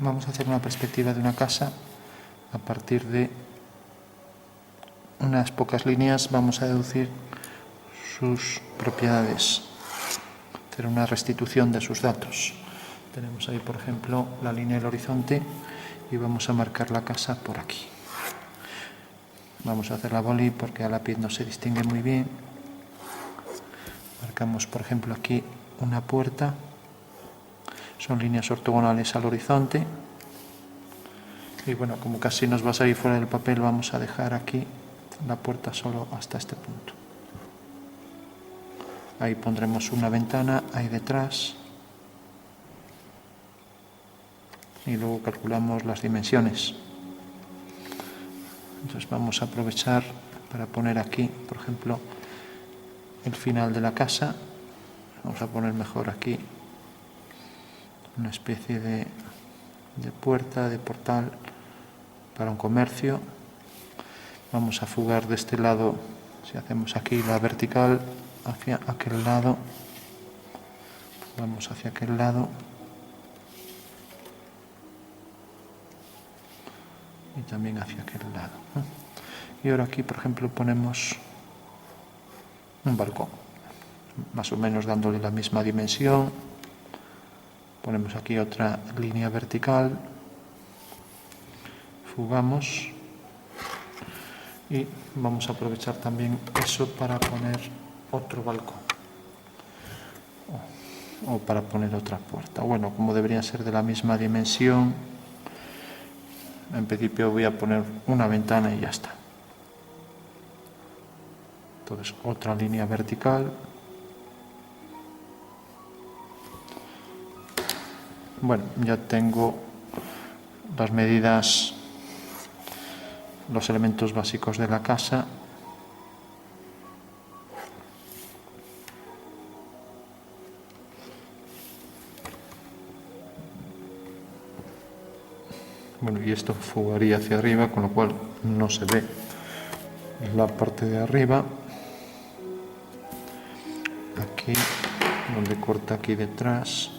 vamos a hacer una perspectiva de una casa a partir de unas pocas líneas. Vamos a deducir sus propiedades, hacer una restitución de sus datos. Tenemos ahí, por ejemplo, la línea del horizonte y vamos a marcar la casa por aquí. Vamos a hacer la boli porque a lápiz no se distingue muy bien. Marcamos, por ejemplo, aquí una puerta. Son líneas ortogonales al horizonte. Y bueno, como casi nos va a salir fuera del papel, vamos a dejar aquí la puerta solo hasta este punto. Ahí pondremos una ventana, ahí detrás. Y luego calculamos las dimensiones. Entonces vamos a aprovechar para poner aquí, por ejemplo, el final de la casa. Vamos a poner mejor aquí una especie de puerta, de portal para un comercio. Vamos a fugar de este lado, si hacemos aquí la vertical, hacia aquel lado. Vamos hacia aquel lado. Y también hacia aquel lado. Y ahora aquí, por ejemplo, ponemos un balcón, más o menos dándole la misma dimensión. Ponemos aquí otra línea vertical, fugamos y vamos a aprovechar también eso para poner otro balcón o para poner otra puerta. Bueno, como deberían ser de la misma dimensión, en principio voy a poner una ventana y ya está. Entonces, otra línea vertical. Bueno, ya tengo las medidas, los elementos básicos de la casa. Bueno, y esto fugaría hacia arriba, con lo cual no se ve la parte de arriba. Aquí, donde corta aquí detrás,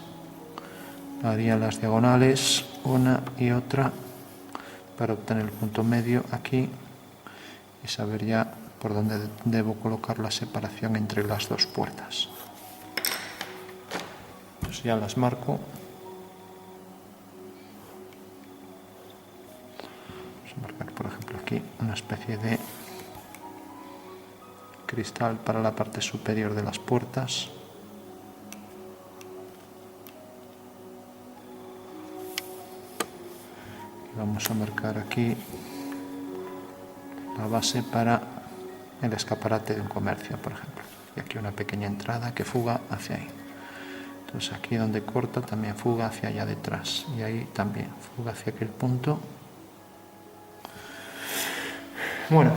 haría las diagonales, una y otra, para obtener el punto medio aquí y saber ya por dónde debo colocar la separación entre las dos puertas. Pues ya las marco. Vamos a marcar, por ejemplo, aquí una especie de cristal para la parte superior de las puertas. Y vamos a marcar aquí la base para el escaparate de un comercio, por ejemplo. Y aquí una pequeña entrada que fuga hacia ahí. Entonces aquí donde corta también fuga hacia allá detrás. Y ahí también fuga hacia aquel punto. Bueno,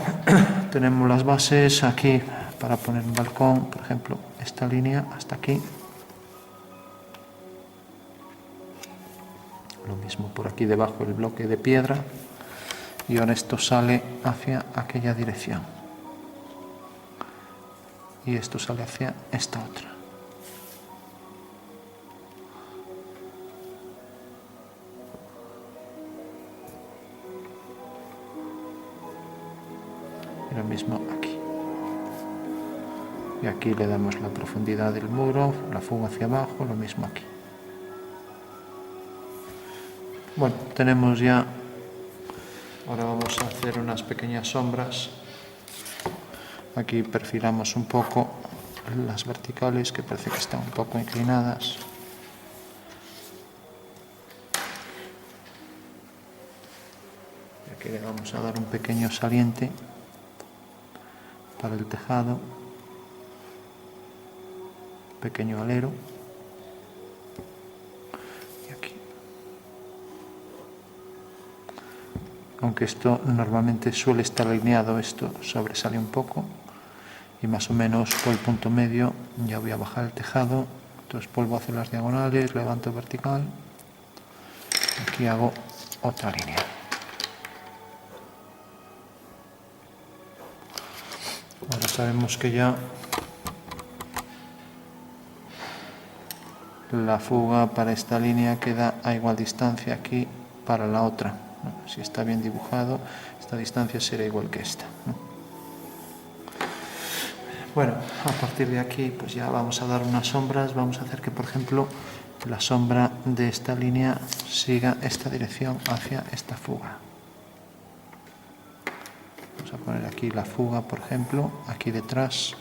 tenemos las bases aquí para poner un balcón, por ejemplo, esta línea hasta aquí. Lo mismo por aquí debajo el bloque de piedra. Y ahora esto sale hacia aquella dirección. Y esto sale hacia esta otra. Y lo mismo aquí. Y aquí le damos la profundidad del muro, la fuga hacia abajo, lo mismo aquí. Bueno, tenemos ya. Ahora vamos a hacer unas pequeñas sombras. Aquí perfilamos un poco las verticales, que parece que están un poco inclinadas. Y aquí le vamos a dar un pequeño saliente para el tejado, pequeño alero. Y aquí. Aunque esto normalmente suele estar alineado, esto sobresale un poco. Y más o menos por el punto medio ya voy a bajar el tejado. Entonces vuelvo a hacer las diagonales, levanto vertical. Aquí hago otra línea. Ahora sabemos que ya la fuga para esta línea queda a igual distancia aquí para la otra, ¿no? Si está bien dibujado, esta distancia será igual que esta, ¿no? Bueno, a partir de aquí pues ya vamos a dar unas sombras. Vamos a hacer que, por ejemplo, la sombra de esta línea siga esta dirección hacia esta fuga. Vamos a poner aquí la fuga, por ejemplo, aquí detrás.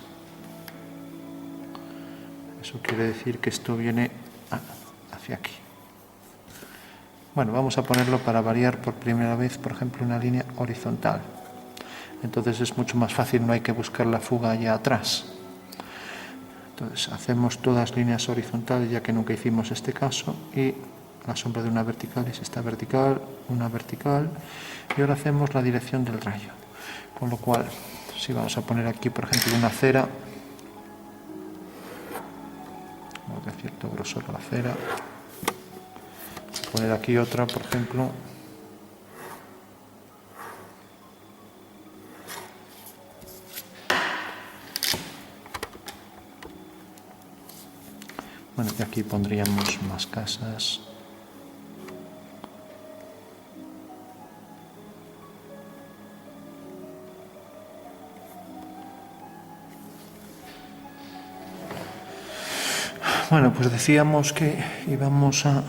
Eso quiere decir que esto viene hacia aquí. Bueno, vamos a ponerlo para variar por primera vez, por ejemplo, una línea horizontal. Entonces es mucho más fácil, no hay que buscar la fuga allá atrás. Entonces hacemos todas líneas horizontales, ya que nunca hicimos este caso, y la sombra de una vertical es esta vertical, una vertical, y ahora hacemos la dirección del rayo. Con lo cual, si vamos a poner aquí, por ejemplo, una cera, de cierto grosor la cera, vamos a poner aquí otra, por ejemplo, bueno, y aquí pondríamos más casas. Bueno, pues decíamos que íbamos a,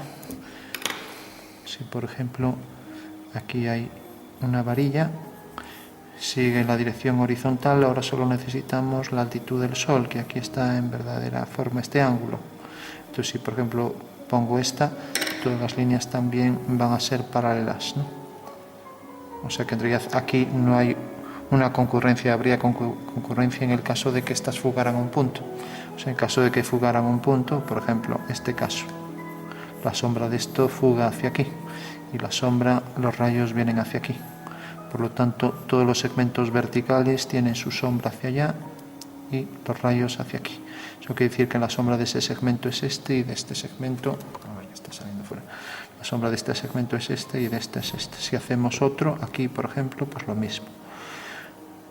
si por ejemplo aquí hay una varilla, sigue la dirección horizontal, ahora solo necesitamos la altitud del sol, que aquí está en verdadera forma este ángulo. Entonces, si por ejemplo pongo esta, todas las líneas también van a ser paralelas, ¿no? O sea que en realidad aquí no hay una concurrencia, habría concurrencia en el caso de que estas fugaran un punto. O sea, en caso de que fugaran un punto, por ejemplo, este caso, la sombra de esto fuga hacia aquí y la sombra, los rayos vienen hacia aquí. Por lo tanto, todos los segmentos verticales tienen su sombra hacia allá y los rayos hacia aquí. Eso quiere decir que la sombra de ese segmento es este y de este segmento, a ver, está saliendo fuera. La sombra de este segmento es este y de este es este. Si hacemos otro, aquí por ejemplo, pues lo mismo.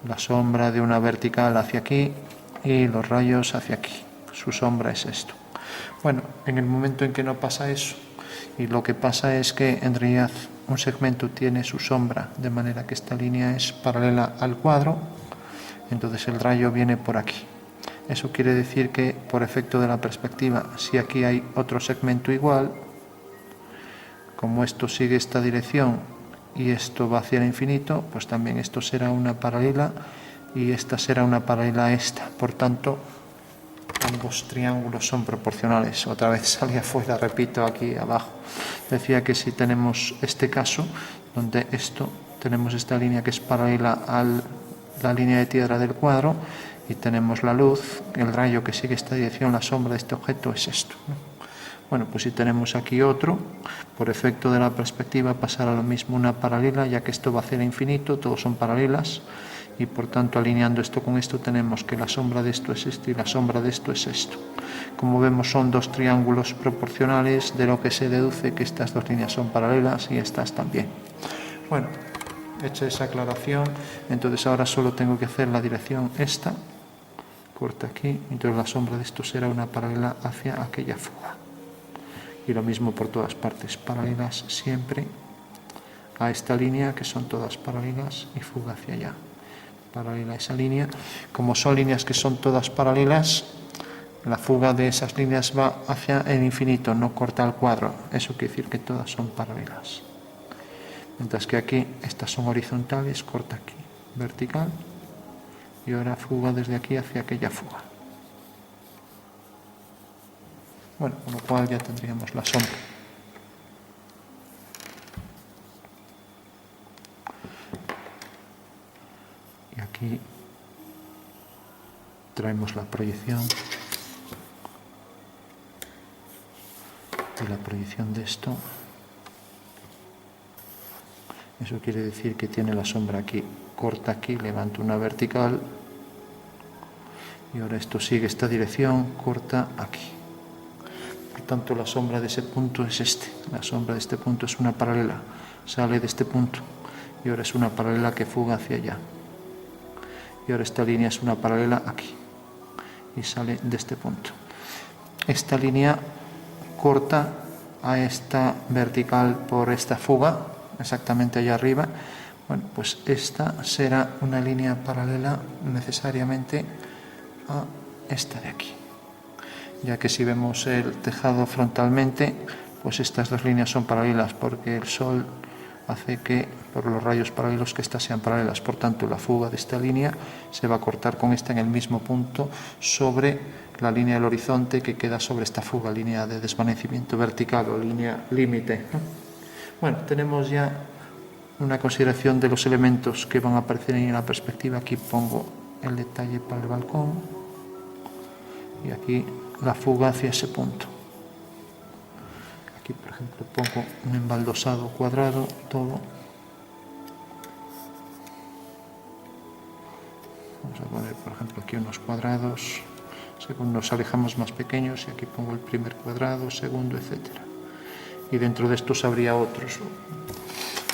La sombra de una vertical hacia aquí y los rayos hacia aquí. Su sombra es esto. Bueno, en el momento en que no pasa eso, y lo que pasa es que en realidad un segmento tiene su sombra de manera que esta línea es paralela al cuadro, entonces el rayo viene por aquí. Eso quiere decir que por efecto de la perspectiva, si aquí hay otro segmento igual, como esto sigue esta dirección y esto va hacia el infinito, pues también esto será una paralela y esta será una paralela a esta. Por tanto, ambos triángulos son proporcionales. Otra vez salí afuera, repito, aquí abajo. Decía que si tenemos este caso, donde tenemos esta línea que es paralela a la línea de tierra del cuadro, y tenemos la luz, el rayo que sigue esta dirección, la sombra de este objeto es esto, ¿no? Bueno, pues si tenemos aquí otro, por efecto de la perspectiva pasará lo mismo, una paralela, ya que esto va hacia el infinito, todos son paralelas, y por tanto alineando esto con esto tenemos que la sombra de esto es esto y la sombra de esto es esto. Como vemos son dos triángulos proporcionales, de lo que se deduce que estas dos líneas son paralelas y estas también. Bueno, hecha esa aclaración, entonces ahora solo tengo que hacer la dirección esta, corta aquí, entonces la sombra de esto será una paralela hacia aquella fuga. Y lo mismo por todas partes, paralelas siempre a esta línea, que son todas paralelas, y fuga hacia allá. Paralela a esa línea. Como son líneas que son todas paralelas, la fuga de esas líneas va hacia el infinito, no corta el cuadro. Eso quiere decir que todas son paralelas. Mientras que aquí estas son horizontales, corta aquí, vertical, y ahora fuga desde aquí hacia aquella fuga. Bueno, con lo cual ya tendríamos la sombra. Y aquí traemos la proyección. Y la proyección de esto. Eso quiere decir que tiene la sombra aquí, corta aquí, levanto una vertical. Y ahora esto sigue esta dirección, corta aquí. Por tanto, la sombra de ese punto es este. La sombra de este punto es una paralela. Sale de este punto. Y ahora es una paralela que fuga hacia allá. Y ahora esta línea es una paralela aquí. Y sale de este punto. Esta línea corta a esta vertical por esta fuga, exactamente allá arriba. Bueno, pues esta será una línea paralela necesariamente a esta de aquí, ya que si vemos el tejado frontalmente, pues estas dos líneas son paralelas porque el sol hace que por los rayos paralelos que estas sean paralelas. Por tanto, la fuga de esta línea se va a cortar con esta en el mismo punto sobre la línea del horizonte que queda sobre esta fuga, línea de desvanecimiento vertical o línea límite. Bueno, tenemos ya una consideración de los elementos que van a aparecer en la perspectiva. Aquí pongo el detalle para el balcón y aquí la fuga hacia ese punto. Aquí, por ejemplo, pongo un embaldosado cuadrado, todo. Vamos a poner, por ejemplo, aquí unos cuadrados, según nos alejamos más pequeños, y aquí pongo el primer cuadrado, segundo, etcétera. Y dentro de estos habría otros.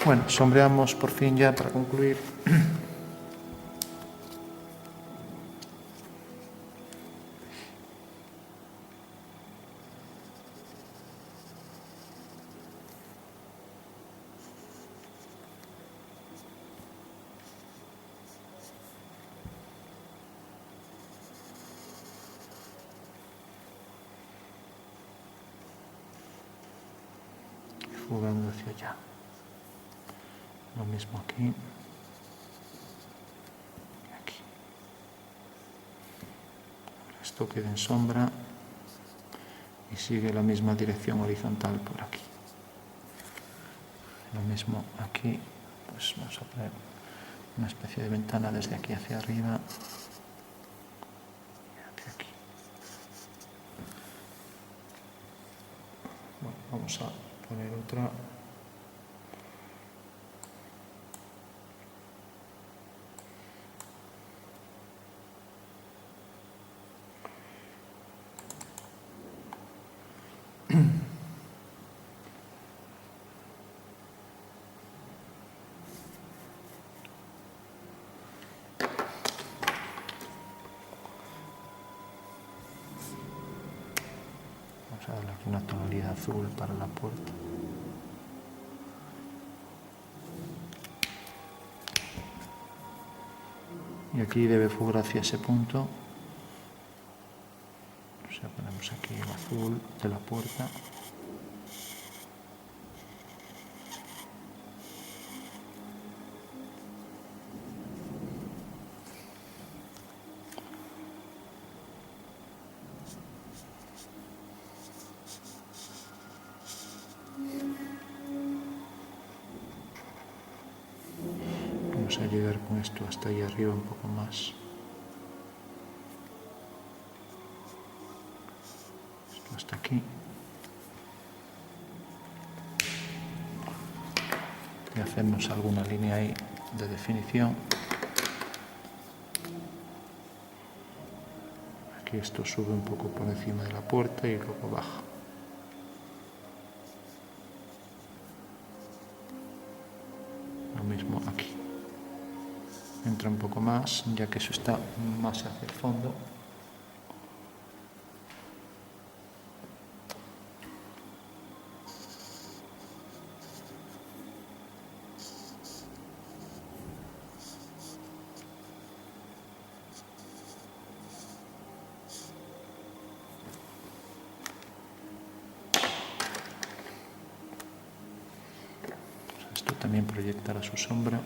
Bueno, sombreamos por fin ya para concluir. Fugando hacia allá. Lo mismo aquí. Y aquí. Esto queda en sombra y sigue la misma dirección horizontal por aquí. Lo mismo aquí, pues vamos a poner una especie de ventana desde aquí hacia arriba. Y hacia aquí. Bueno, vamos a poner otra. Vamos a darle aquí una tonalidad azul para la puerta. Y aquí debe fugar hacia ese punto. O sea, ponemos aquí el azul de la puerta. Vamos a llegar con esto hasta ahí arriba un poco más. Esto hasta aquí. Y hacemos alguna línea ahí de definición. Aquí esto sube un poco por encima de la puerta y luego baja. Lo mismo aquí. Entra un poco más, ya que eso está más hacia el fondo. Esto también proyectará su sombra.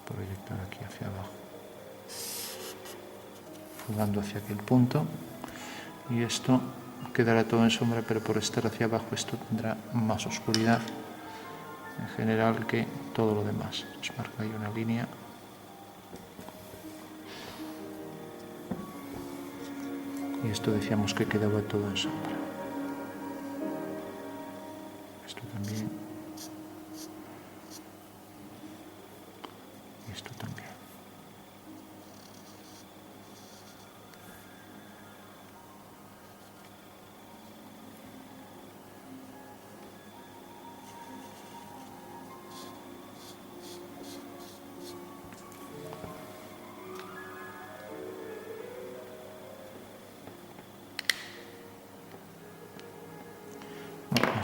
Proyectar aquí hacia abajo, fugando hacia aquel punto, y esto quedará todo en sombra, pero por estar hacia abajo esto tendrá más oscuridad en general que todo lo demás. Os marco ahí una línea. Y esto decíamos que quedaba todo en sombra. Esto también. Y esto también.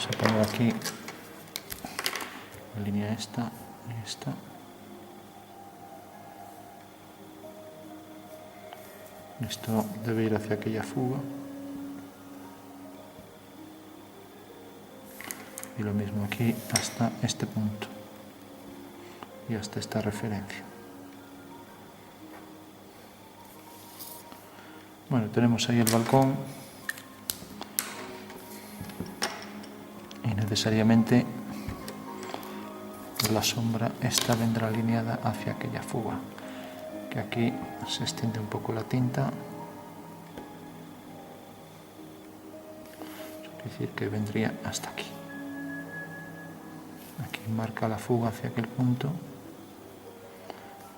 Vamos a poner aquí la línea esta y esta. Esto debe ir hacia aquella fuga. Y lo mismo aquí hasta este punto. Y hasta esta referencia. Bueno, tenemos ahí el balcón. Y necesariamente la sombra esta vendrá alineada hacia aquella fuga, que aquí se extiende un poco la tinta, eso quiere decir que vendría hasta aquí. Aquí marca la fuga hacia aquel punto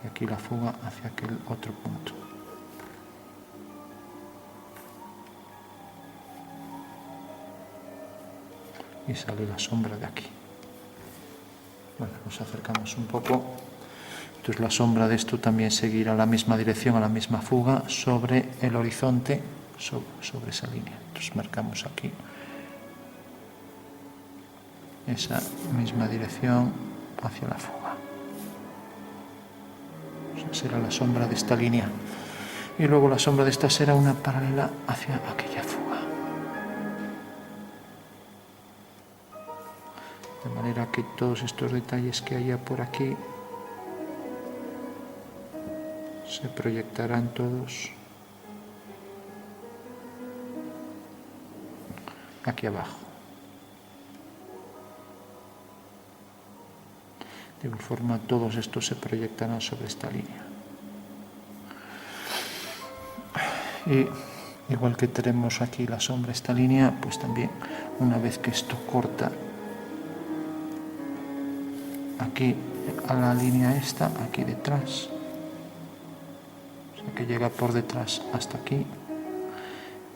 y aquí la fuga hacia aquel otro punto. Y sale la sombra de aquí. Bueno, nos acercamos un poco. Entonces la sombra de esto también seguirá la misma dirección, a la misma fuga, sobre el horizonte, sobre esa línea. Entonces marcamos aquí esa misma dirección hacia la fuga. O sea, será la sombra de esta línea. Y luego la sombra de esta será una paralela hacia aquella fuga. De manera que todos estos detalles que haya por aquí se proyectarán todos aquí abajo. De igual forma todos estos se proyectarán sobre esta línea. Y igual que tenemos aquí la sombra esta línea, pues también una vez que esto corta aquí a la línea esta, aquí detrás, o sea que llega por detrás hasta aquí,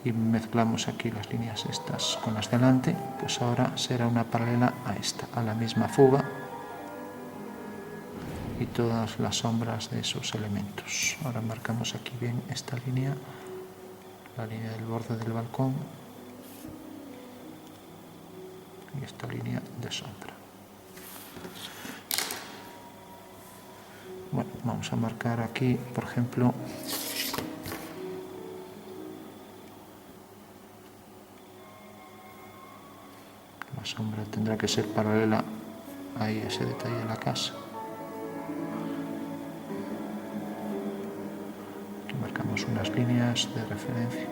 y mezclamos aquí las líneas estas con las delante, pues ahora será una paralela a esta, a la misma fuga y todas las sombras de esos elementos. Ahora marcamos aquí bien esta línea, la línea del borde del balcón y esta línea de sombra. Bueno, vamos a marcar aquí, por ejemplo, la sombra tendrá que ser paralela a ese detalle de la casa. Aquí marcamos unas líneas de referencia.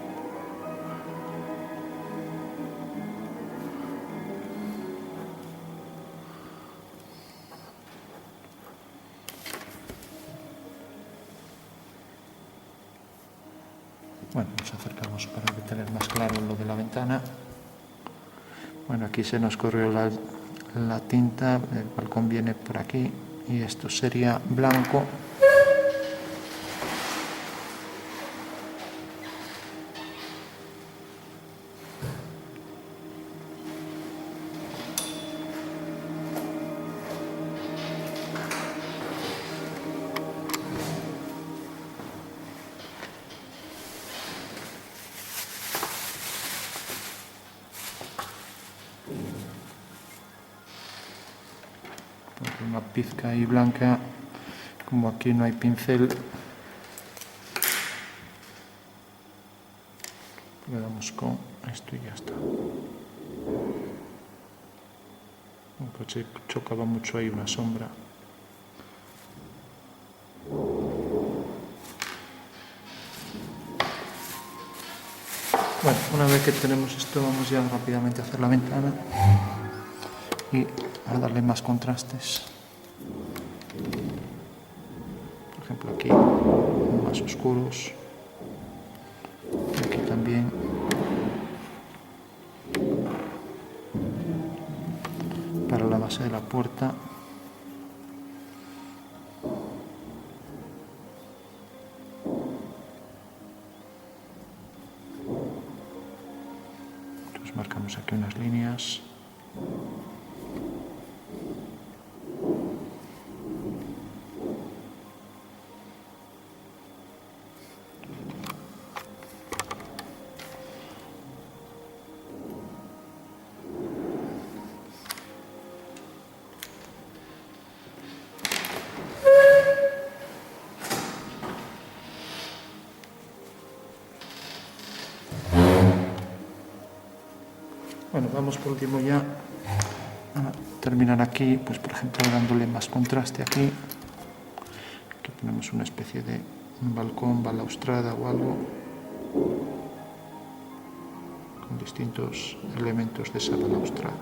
Bueno, nos acercamos para tener más claro lo de la ventana. Bueno, aquí se nos corrió la tinta, el balcón viene por aquí y esto sería blanco. Una pizca ahí blanca, como aquí no hay pincel, le damos con esto y ya está. Un coche chocaba mucho ahí una sombra. Bueno, una vez que tenemos esto, vamos ya rápidamente a hacer la ventana y a darle más contrastes. Por ejemplo, aquí más oscuros, y aquí también. Para la base de la puerta. Entonces marcamos aquí unas líneas. Bueno, vamos por último ya a terminar aquí, pues por ejemplo dándole más contraste aquí. Aquí ponemos una especie de un balcón, balaustrada o algo, con distintos elementos de esa balaustrada.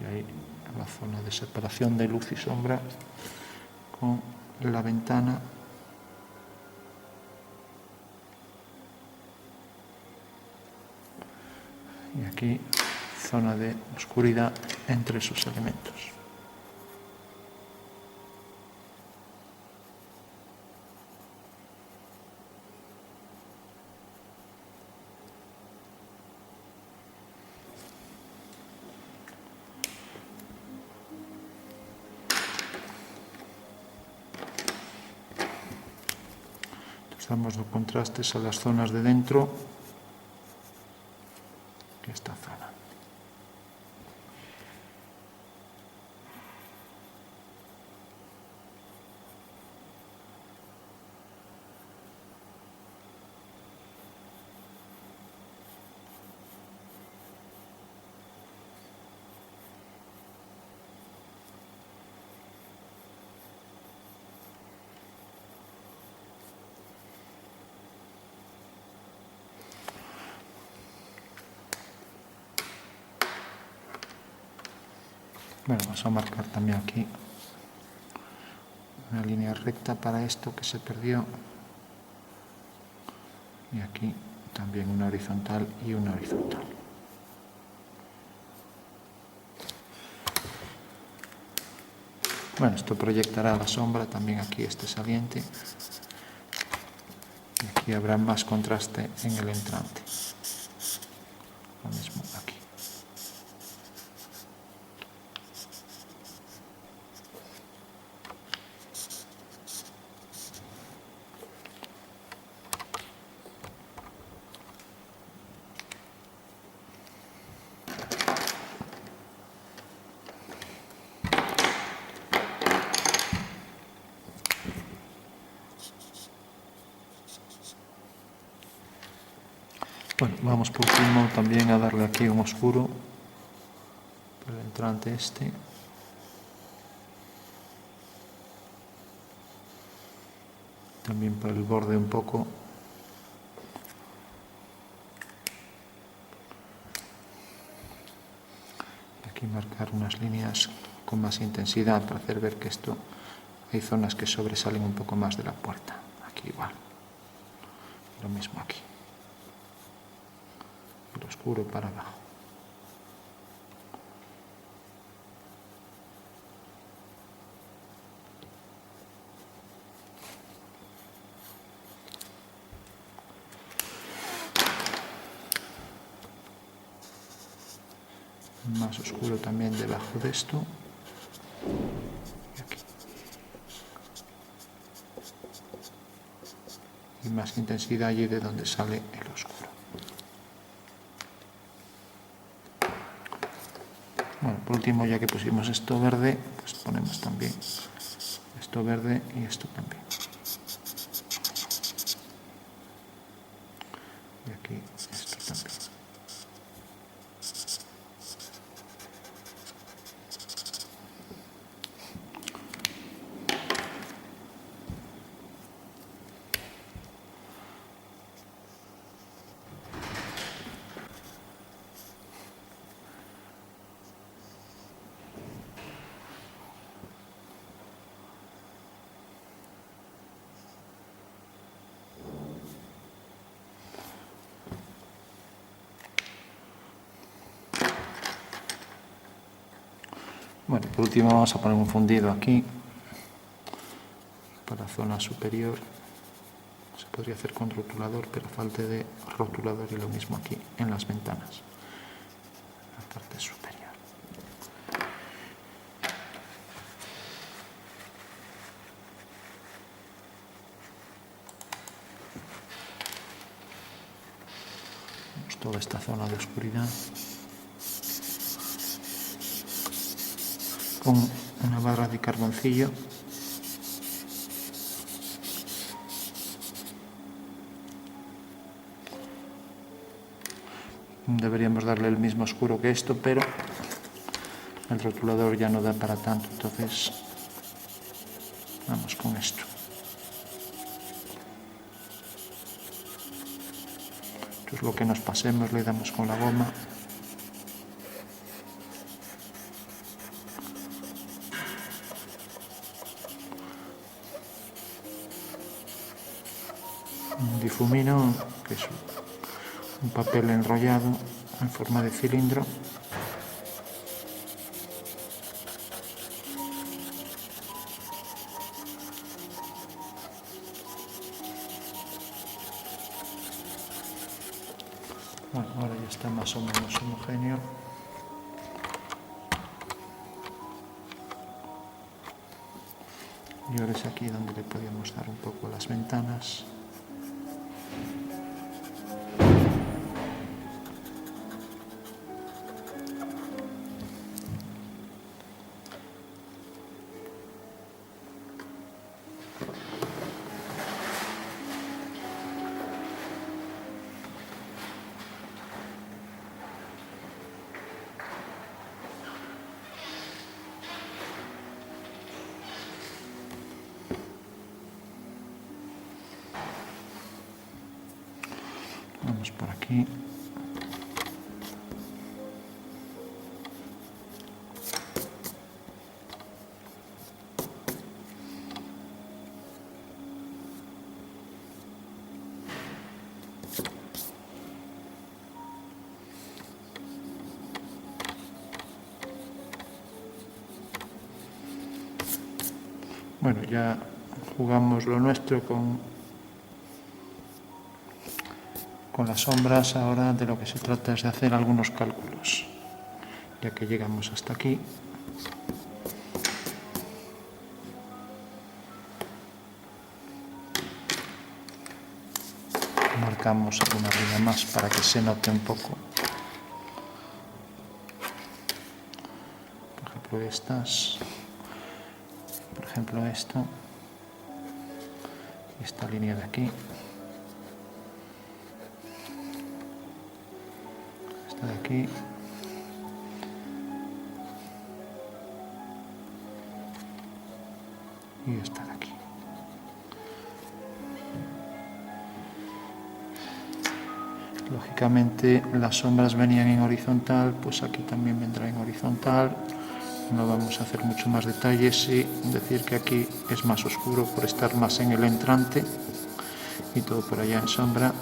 Y ahí la zona de separación de luz y sombra con la ventana. Y aquí zona de oscuridad entre esos elementos. Damos los contrastes a las zonas de dentro, esta zona. Bueno, vamos a marcar también aquí una línea recta para esto que se perdió. Y aquí también una horizontal y una horizontal. Bueno, esto proyectará la sombra también aquí, este saliente. Y aquí habrá más contraste en el entrante. Lo mismo aquí. Bueno, vamos por último también a darle aquí un oscuro por el entrante este. También por el borde un poco. Y aquí marcar unas líneas con más intensidad para hacer ver que esto hay zonas que sobresalen un poco más de la puerta. Aquí igual. Lo mismo aquí. El oscuro para abajo. Más oscuro también debajo de esto. Y aquí. Y más intensidad allí de donde sale el oscuro. Bueno, por último, ya que pusimos esto verde, pues ponemos también esto verde y esto también. Y aquí esto también. Bueno, por último vamos a poner un fundido aquí para la zona superior. Se podría hacer con rotulador, pero falta de rotulador y lo mismo aquí en las ventanas, la parte superior. Vemos toda esta zona de oscuridad con una una barra de carboncillo. Deberíamos darle el mismo oscuro que esto, pero el rotulador ya no da para tanto, entonces vamos con esto. Entonces lo que nos pasemos le damos con la goma. Un difumino, que es un papel enrollado en forma de cilindro. Bueno, ahora ya está más o menos homogéneo. Y ahora es aquí donde le podemos dar un poco las ventanas. Vamos por aquí. Bueno, ya jugamos lo nuestro con las sombras. Ahora de lo que se trata es de hacer algunos cálculos, ya que llegamos hasta aquí. Marcamos alguna línea más para que se note un poco. Por ejemplo estas, por ejemplo esto, y esta línea de aquí. De aquí y esta de aquí. Lógicamente las sombras venían en horizontal, pues aquí también vendrá en horizontal. No vamos a hacer mucho más detalles y decir que aquí es más oscuro por estar más en el entrante y todo por allá en sombra.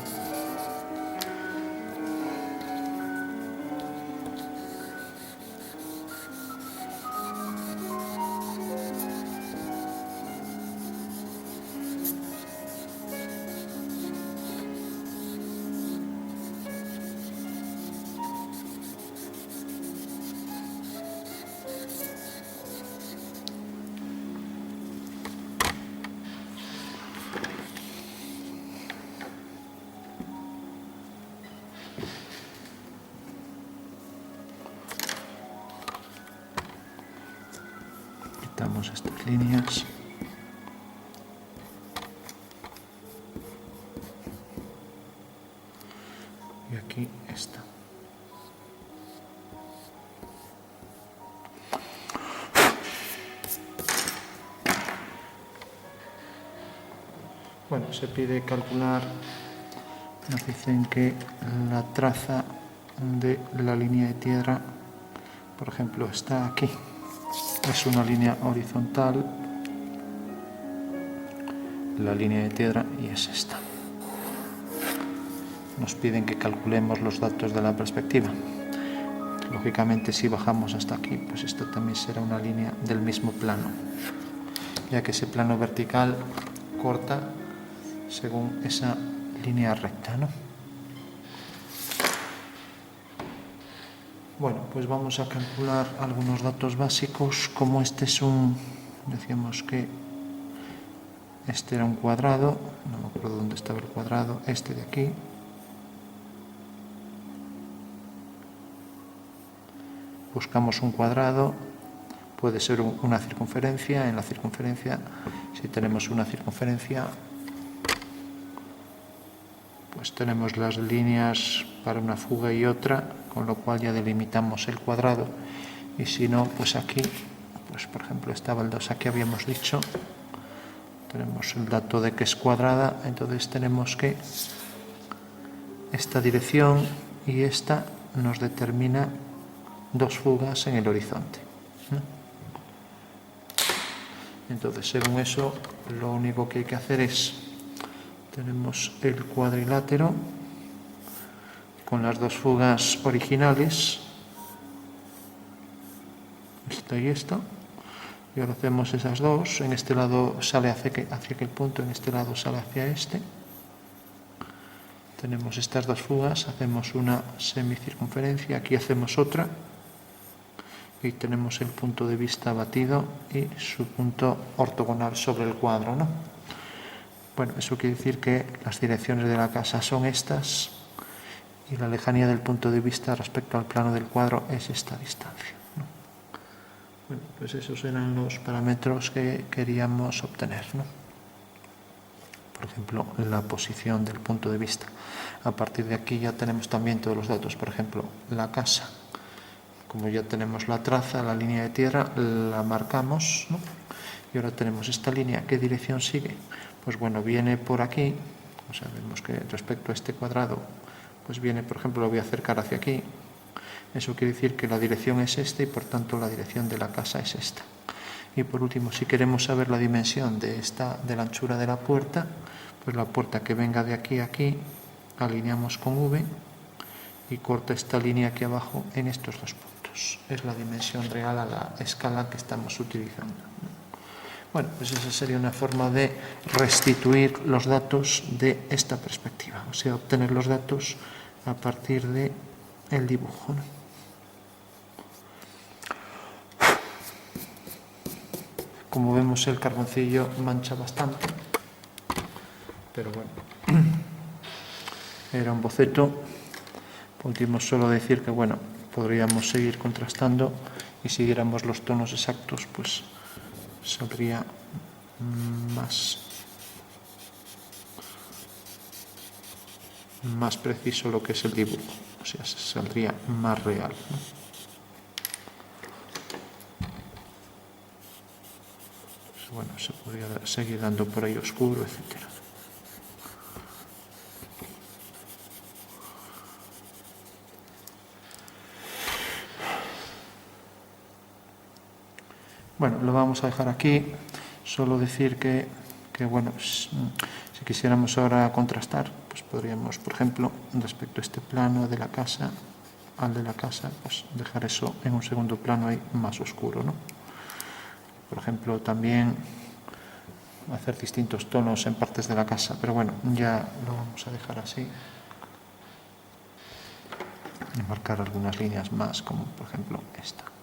Quitamos estas líneas. Y aquí está. Bueno, se pide calcular, nos dicen que la traza de la línea de tierra, por ejemplo, está aquí. Es una línea horizontal, la línea de tierra, y es esta. Nos piden que calculemos los datos de la perspectiva. Lógicamente, si bajamos hasta aquí, pues esto también será una línea del mismo plano, ya que ese plano vertical corta según esa línea recta, ¿no? Bueno, pues vamos a calcular algunos datos básicos, como este es decíamos que este era un cuadrado, no me acuerdo dónde estaba el cuadrado, este de aquí. Buscamos un cuadrado, puede ser una circunferencia. En la circunferencia, si tenemos una circunferencia, pues tenemos las líneas para una fuga y otra, con lo cual ya delimitamos el cuadrado. Y si no, pues aquí, pues por ejemplo esta baldosa que habíamos dicho, tenemos el dato de que es cuadrada, entonces tenemos que esta dirección y esta nos determina dos fugas en el horizonte, ¿no? Entonces, según eso, lo único que hay que hacer es, tenemos el cuadrilátero con las dos fugas originales, esto y esto, y ahora hacemos esas dos. En este lado sale hacia aquel punto, en este lado sale hacia este. Tenemos estas dos fugas, hacemos una semicircunferencia, aquí hacemos otra, y tenemos el punto de vista batido y su punto ortogonal sobre el cuadro, ¿no? Bueno, eso quiere decir que las direcciones de la casa son estas y la lejanía del punto de vista respecto al plano del cuadro es esta distancia, ¿no? Bueno, pues esos eran los parámetros que queríamos obtener, ¿no? Por ejemplo, la posición del punto de vista. A partir de aquí ya tenemos también todos los datos. Por ejemplo, la casa. Como ya tenemos la traza, la línea de tierra, la marcamos, ¿no? Y ahora tenemos esta línea. ¿Qué dirección sigue? Pues bueno, viene por aquí. O sea, vemos que respecto a este cuadrado, pues viene, por ejemplo, lo voy a acercar hacia aquí. Eso quiere decir que la dirección es esta y por tanto la dirección de la casa es esta. Y por último, si queremos saber la dimensión de la anchura de la puerta, pues la puerta que venga de aquí a aquí, alineamos con V y corta esta línea aquí abajo en estos dos puntos. Es la dimensión real a la escala que estamos utilizando. Bueno, pues esa sería una forma de restituir los datos de esta perspectiva, o sea, obtener los datos a partir del dibujo, ¿no? Como vemos, el carboncillo mancha bastante, pero bueno, era un boceto. Por último, solo decir que bueno, podríamos seguir contrastando y si diéramos los tonos exactos, pues saldría más preciso lo que es el dibujo, o sea, saldría más real, ¿no? Bueno, se podría seguir dando por ahí oscuro, etcétera. Bueno, lo vamos a dejar aquí. Solo decir que bueno, si quisiéramos ahora contrastar, pues podríamos, por ejemplo, respecto a este plano de la casa al de la casa, pues dejar eso en un segundo plano ahí más oscuro, ¿no? Por ejemplo, también hacer distintos tonos en partes de la casa, pero bueno, ya lo vamos a dejar así. Y marcar algunas líneas más, como por ejemplo esta.